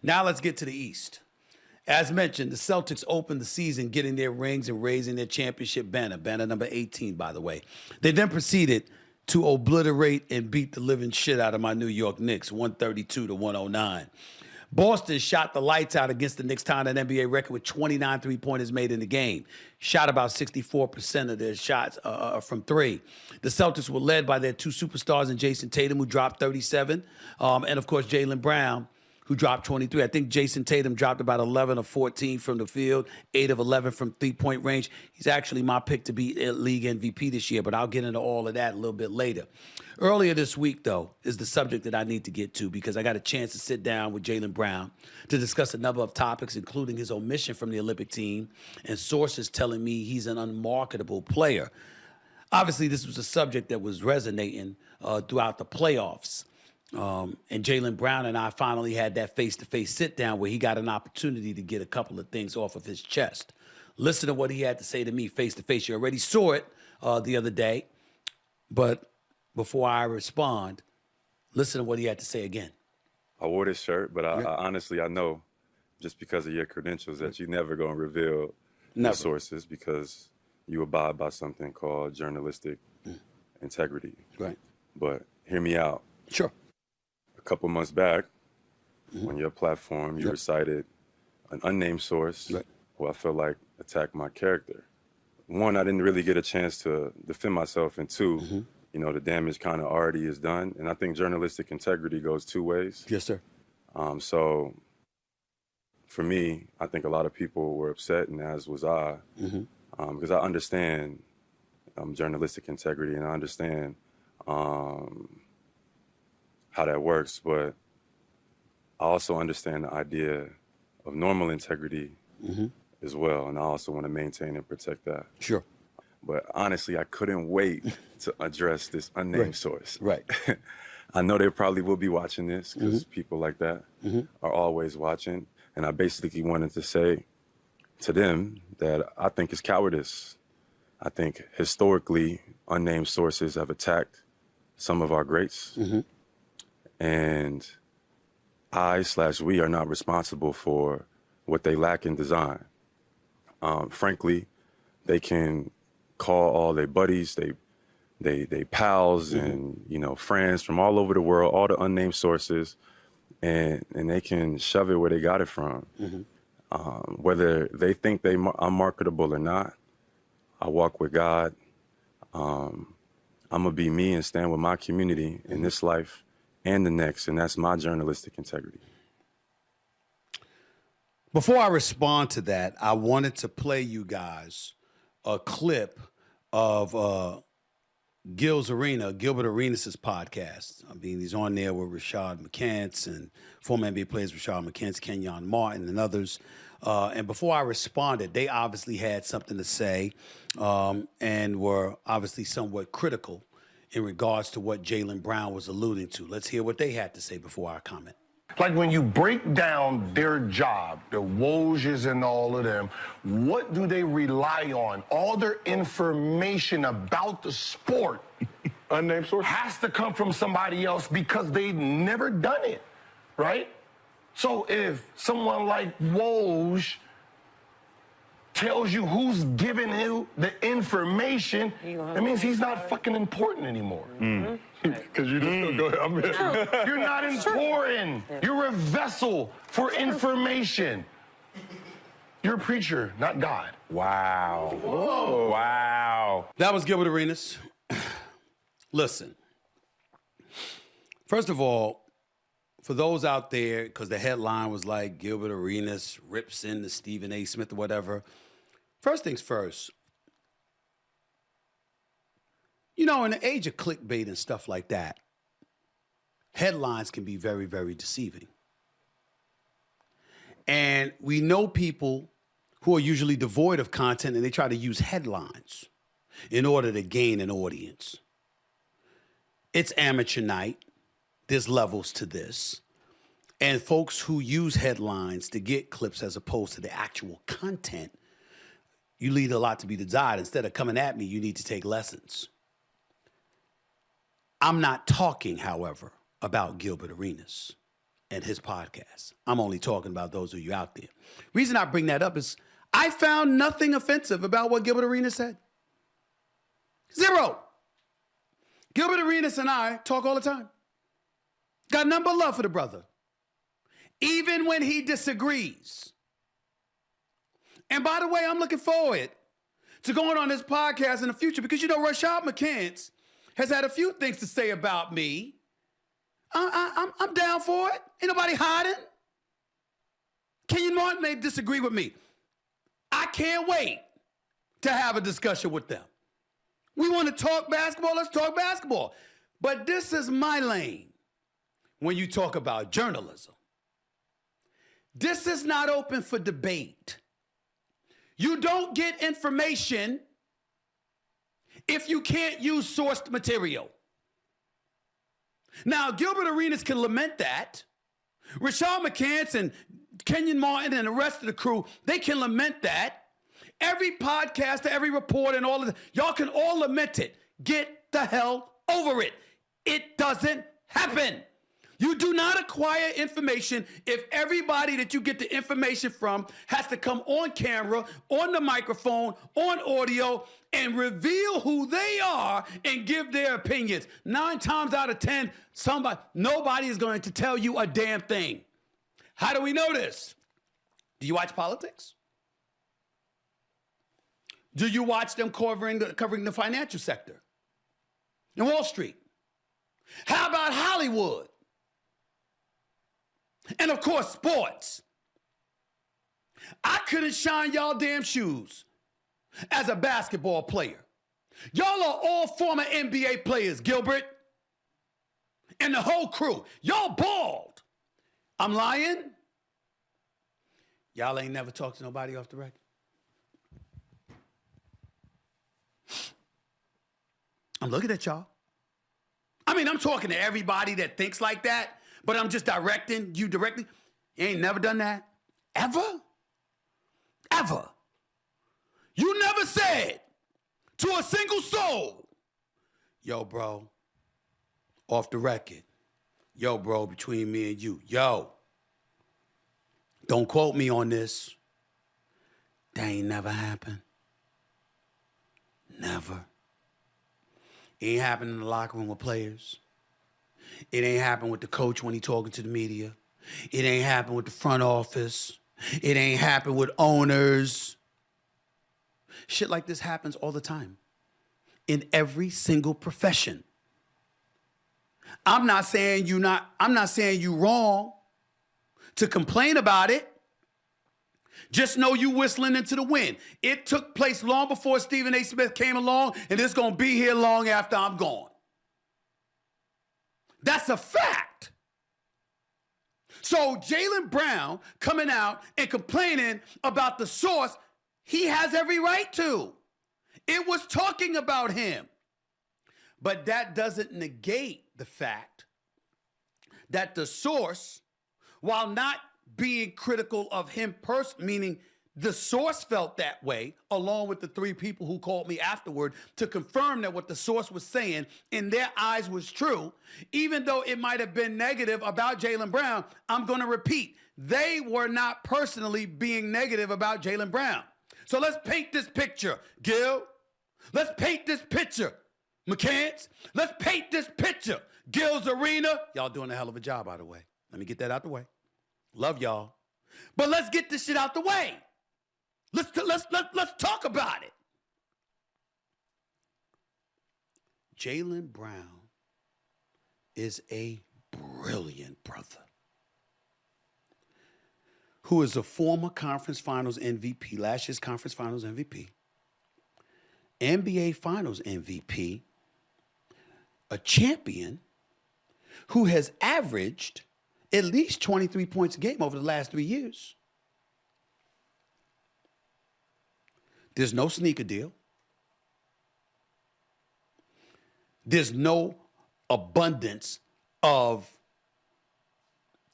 Now let's get to the East. As mentioned, the Celtics opened the season getting their rings and raising their championship banner number 18, by the way. They then proceeded to obliterate and beat the living shit out of my New York Knicks, 132-109. Boston shot the lights out against the Knicks, tying an NBA record with 29 three-pointers made in the game. Shot about 64% of their shots from three. The Celtics were led by their two superstars in Jason Tatum, who dropped 37, and, of course, Jaylen Brown, who dropped 23. I think Jason Tatum dropped about 11 of 14 from the field, 8 of 11 from three-point range. He's actually my pick to be league MVP this year, but I'll get into all of that a little bit later. Earlier this week, though, is the subject that I need to get to because I got a chance to sit down with Jaylen Brown to discuss a number of topics, including his omission from the Olympic team and sources telling me he's an unmarketable player. Obviously, this was a subject that was resonating throughout the playoffs. And Jaylen Brown and I finally had that face-to-face sit-down where he got an opportunity to get a couple of things off of his chest. Listen to what he had to say to me face-to-face. You already saw it the other day, but before I respond, listen to what he had to say again. I wore this shirt, but I honestly, I know just because of your credentials that you're never going to reveal your sources because you abide by something called journalistic integrity. Right. But hear me out. Sure. A couple months back, on your platform, you recited an unnamed source who I felt like attacked my character. One, I didn't really get a chance to defend myself, and two, you know, the damage kind of already is done. And I think journalistic integrity goes two ways. Yes, sir. So for me, I think a lot of people were upset, and as was I, because I understand journalistic integrity and I understand how that works, but I also understand the idea of normal integrity as well, and I also want to maintain and protect that. Sure. But honestly, I couldn't wait to address this unnamed source. Right. I know they probably will be watching this because people like that are always watching, and I basically wanted to say to them that I think it's cowardice. I think historically, unnamed sources have attacked some of our greats. And we are not responsible for what they lack in design. Frankly, they can call all their buddies, they pals and, you know, friends from all over the world, all the unnamed sources, and they can shove it where they got it from. Whether they think I'm marketable or not, I walk with God. I'm gonna be me and stand with my community in this life and the next, and that's my journalistic integrity. Before I respond to that, I wanted to play you guys a clip of Gilbert Arenas' podcast. I mean, he's on there with Rashad McCants and former NBA players Rashad McCants, Kenyon Martin, and others. And before I responded, they obviously had something to say and were obviously somewhat critical in regards to what Jaylen Brown was alluding to. Let's hear what they had to say before I comment. Like when you break down their job, the Wojs and all of them, what do they rely on? All their information about the sport unnamed source has to come from somebody else because they've never done it, right? So if someone like Woj tells you who's giving you the information, that means he's not fucking important anymore. Because you just go ahead. You're not important. You're a vessel for information. You're a preacher, not God. Wow. Whoa. Wow. That was Gilbert Arenas. Listen, first of all, for those out there, because the headline was like Gilbert Arenas rips into Stephen A. Smith or whatever. First things first, you know, in the age of clickbait and stuff like that, headlines can be very, very deceiving. And we know people who are usually devoid of content and they try to use headlines in order to gain an audience. It's amateur night. There's levels to this. And folks who use headlines to get clips as opposed to the actual content, you leave a lot to be desired. Instead of coming at me, you need to take lessons. I'm not talking, however, about Gilbert Arenas. and his podcast. I'm only talking about those of you out there. Reason I bring that up is I found nothing offensive about what Gilbert Arenas said. Zero. Gilbert Arenas and I talk all the time. Got nothing but love for the brother. Even when he disagrees. And by the way, I'm looking forward to going on this podcast in the future because, you know, Rashad McCants has had a few things to say about me. I'm down for it. Ain't nobody hiding. Kenyon Martin may disagree with me. I can't wait to have a discussion with them. We want to talk basketball, let's talk basketball. But this is my lane when you talk about journalism. This is not open for debate. You don't get information if you can't use sourced material. Now, Gilbert Arenas can lament that. Rashad McCants and Kenyon Martin and the rest of the crew, they can lament that. Every podcaster, every reporter, and all of that, y'all can all lament it. Get the hell over it. It doesn't happen. You do not acquire information if everybody that you get the information from has to come on camera, on the microphone, on audio, and reveal who they are and give their opinions. 9 times out of 10, nobody is going to tell you a damn thing. How do we know this? Do you watch politics? Do you watch them covering the financial sector and Wall Street? How about Hollywood? And of course, sports. I couldn't shine y'all damn shoes as a basketball player. Y'all are all former NBA players, Gilbert, and the whole crew. Y'all bald. I'm lying? Y'all ain't never talked to nobody off the record? I'm looking at y'all. I mean, I'm talking to everybody that thinks like that, but I'm just directing you directly. You ain't never done that? Ever? Ever. You never said to a single soul, yo, bro, off the record. Yo, bro, between me and you. Yo, don't quote me on this. That ain't never happened. Never. It ain't happened in the locker room with players. It ain't happened with the coach when he talking to the media. It ain't happened with the front office. It ain't happened with owners. Shit like this happens all the time in every single profession. I'm not saying you wrong to complain about it. Just know you whistling into the wind. It took place long before Stephen A. Smith came along, and it's going to be here long after I'm gone. That's a fact. So Jaylen Brown coming out and complaining about the source, he has every right to. It was talking about him. But that doesn't negate the fact that the source, while not being critical of him personally, meaning the source felt that way, along with the 3 people who called me afterward to confirm that what the source was saying in their eyes was true, even though it might have been negative about Jaylen Brown, I'm going to repeat, they were not personally being negative about Jaylen Brown. So let's paint this picture, Gil. Let's paint this picture, McCants. Let's paint this picture, Gil's Arena. Y'all doing a hell of a job, by the way. Let me get that out the way. Love y'all. But let's get this shit out the way. Let's talk about it. Jaylen Brown is a brilliant brother who is a former conference finals MVP, last year's conference finals MVP, NBA finals MVP, a champion who has averaged at least 23 points a game over the last 3 years. There's no sneaker deal. There's no abundance of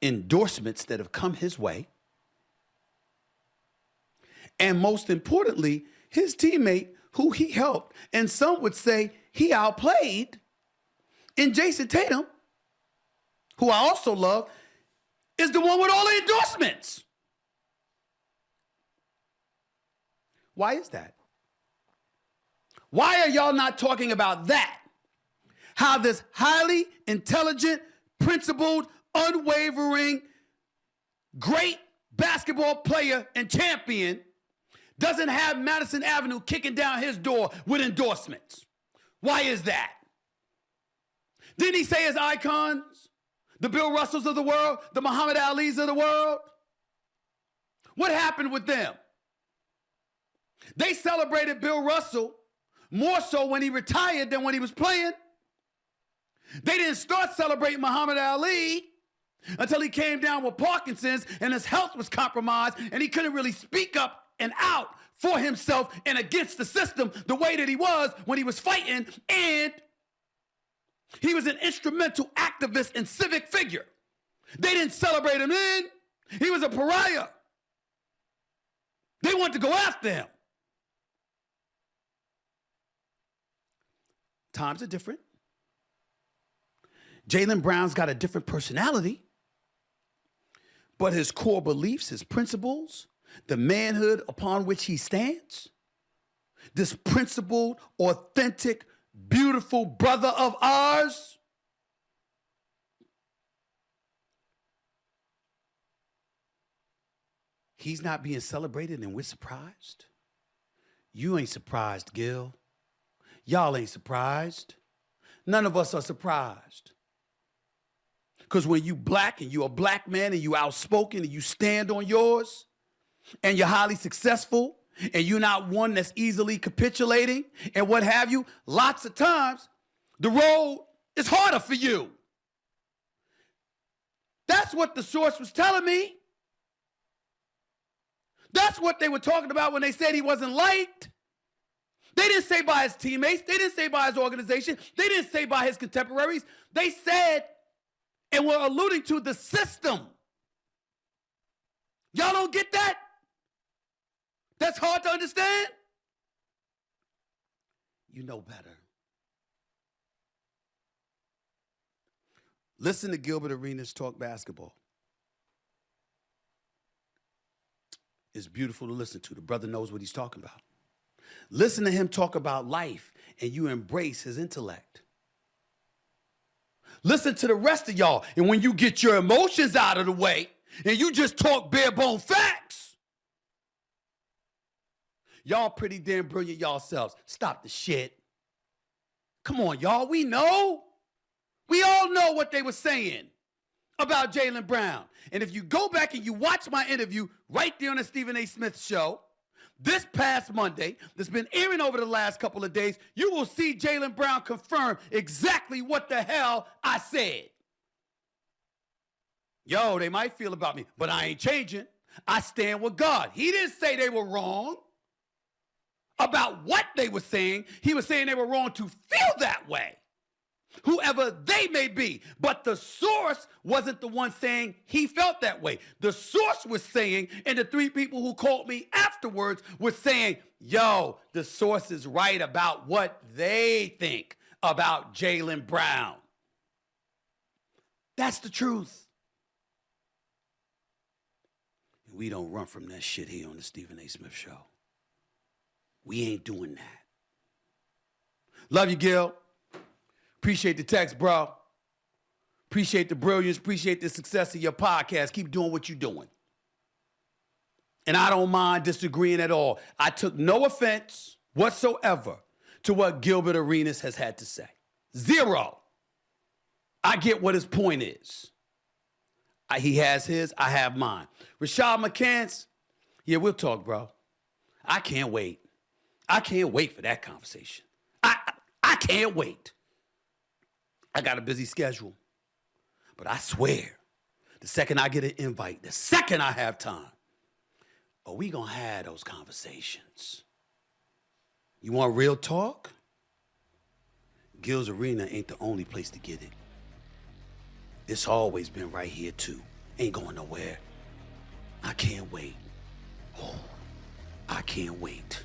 endorsements that have come his way. And most importantly, his teammate, who he helped, and some would say he outplayed, in Jason Tatum, who I also love, is the one with all the endorsements. Why is that? Why are y'all not talking about that? How this highly intelligent, principled, unwavering, great basketball player and champion doesn't have Madison Avenue kicking down his door with endorsements? Why is that? Didn't he say his icons, the Bill Russells of the world, the Muhammad Alis of the world? What happened with them? They celebrated Bill Russell more so when he retired than when he was playing. They didn't start celebrating Muhammad Ali until he came down with Parkinson's and his health was compromised and he couldn't really speak up and out for himself and against the system the way that he was when he was fighting, and he was an instrumental activist and civic figure. They didn't celebrate him then. He was a pariah. They wanted to go after him. Times are different. Jaylen Brown's got a different personality, but his core beliefs, his principles, the manhood upon which he stands, this principled, authentic, beautiful brother of ours, he's not being celebrated and we're surprised. You ain't surprised, Gil. Y'all ain't surprised. None of us are surprised. Because when you black and you're a black man and you outspoken and you stand on yours and you're highly successful and you're not one that's easily capitulating and what have you, lots of times the road is harder for you. That's what the source was telling me. That's what they were talking about when they said he wasn't liked. They didn't say by his teammates. They didn't say by his organization. They didn't say by his contemporaries. They said and were alluding to the system. Y'all don't get that? That's hard to understand? You know better. Listen to Gilbert Arenas talk basketball. It's beautiful to listen to. The brother knows what he's talking about. Listen to him talk about life, and you embrace his intellect. Listen to the rest of y'all, and when you get your emotions out of the way, and you just talk bare bone facts, y'all pretty damn brilliant yourselves. Stop the shit. Come on, y'all. We know. We all know what they were saying about Jaylen Brown. And if you go back and you watch my interview right there on the Stephen A. Smith show, this past Monday, that's been airing over the last couple of days, you will see Jaylen Brown confirm exactly what the hell I said. Yo, they might feel about me, but I ain't changing. I stand with God. He didn't say they were wrong about what they were saying. He was saying they were wrong to feel that way, whoever they may be. But the source wasn't the one saying he felt that way. The source was saying, and the three people who called me afterwards were saying, yo, the source is right about what they think about Jaylen Brown. That's the truth. We don't run from that shit here on the Stephen A. Smith show. We ain't doing that. Love you, Gil. Appreciate the text, bro. Appreciate the brilliance. Appreciate the success of your podcast. Keep doing what you're doing. And I don't mind disagreeing at all. I took no offense whatsoever to what Gilbert Arenas has had to say. Zero. I get what his point is. He has his, I have mine. Rashad McCants, yeah, we'll talk, bro. I can't wait. I can't wait for that conversation. I can't wait. I got a busy schedule. But I swear, the second I get an invite, the second I have time, we gonna have those conversations. You want real talk? Gil's Arena ain't the only place to get it. It's always been right here too. Ain't going nowhere. I can't wait. Oh, I can't wait.